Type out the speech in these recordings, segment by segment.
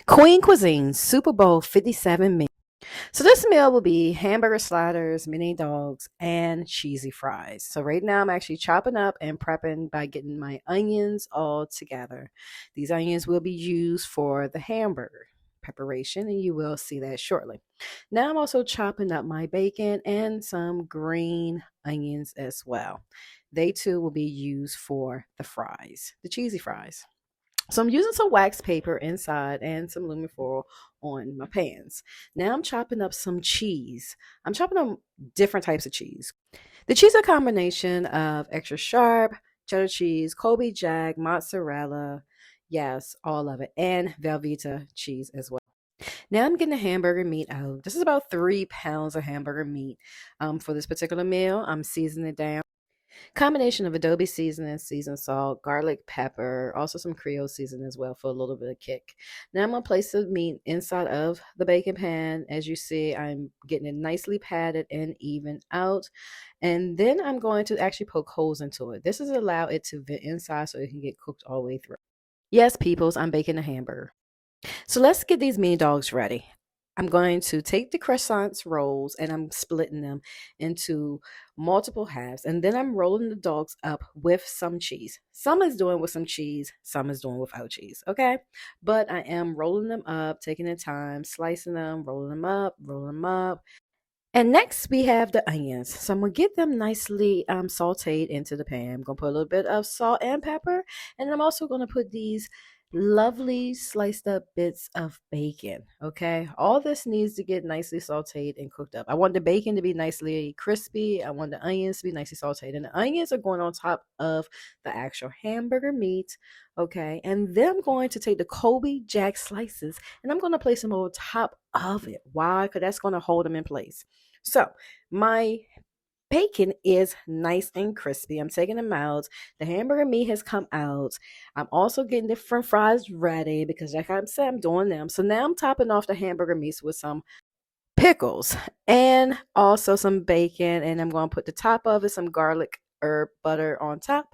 Queen Cuisine Super Bowl 57 meal. So this meal will be hamburger sliders, mini dogs, and cheesy fries. So right now I'm actually chopping up and prepping by getting my onions all together. These onions will be used for the hamburger preparation, and you will see that shortly. Now I'm also chopping up my bacon and some green onions as well. They too will be used for the fries, the cheesy fries. So I'm using some wax paper inside and some aluminum foil on my pans. Now I'm chopping up some cheese. I'm chopping up different types of cheese. The cheese is a combination of extra sharp, cheddar cheese, Colby Jack, mozzarella, yes, all of it, and Velveeta cheese as well. Now I'm getting the hamburger meat out. This is about 3 pounds of hamburger meat for this particular meal. I'm seasoning it down. Combination of adobe seasoning, seasoned salt, garlic, pepper, also some Creole seasoning as well for a little bit of kick. Now I'm going to place the meat inside of the baking pan. As you see, I'm getting it nicely patted and even out. And then I'm going to actually poke holes into it. This is allow it to vent inside so it can get cooked all the way through. Yes, peoples, I'm baking a hamburger. So let's get these mini dogs ready. I'm going to take the croissants rolls and I'm splitting them into multiple halves. And then I'm rolling the dogs up with some cheese. Some is doing with some cheese, some is doing without cheese. Okay. But I am rolling them up, taking the time, slicing them, rolling them up, rolling them up. And next we have the onions. So I'm going to get them nicely sauteed into the pan. I'm going to put a little bit of salt and pepper. And I'm also going to put these lovely sliced up bits of bacon. Okay. All this needs to get nicely sauteed and cooked up. I want the bacon to be nicely crispy. I want the onions to be nicely sauteed. And the onions are going on top of the actual hamburger meat. Okay. And then I'm going to take the Colby Jack slices and I'm going to place them over top of it. Why? Because that's going to hold them in place. So my bacon is nice and crispy. I'm taking them out. The hamburger meat has come out. I'm also getting the french fries ready because, like I said, I'm doing them. So now I'm topping off the hamburger meats with some pickles and also some bacon. And I'm going to put the top of it, some garlic herb butter on top.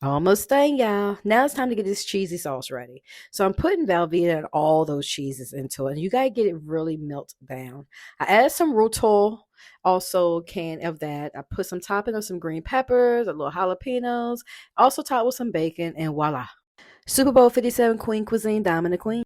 Almost done, y'all. Now it's time to get this cheesy sauce ready. So I'm putting Velveeta and all those cheeses into it. And you got to get it really melt down. I added some rotol, also a can of that. I put some topping of some green peppers, a little jalapenos, also topped with some bacon, and voila. Super Bowl 57 Queen Cuisine, Diamond the Queen.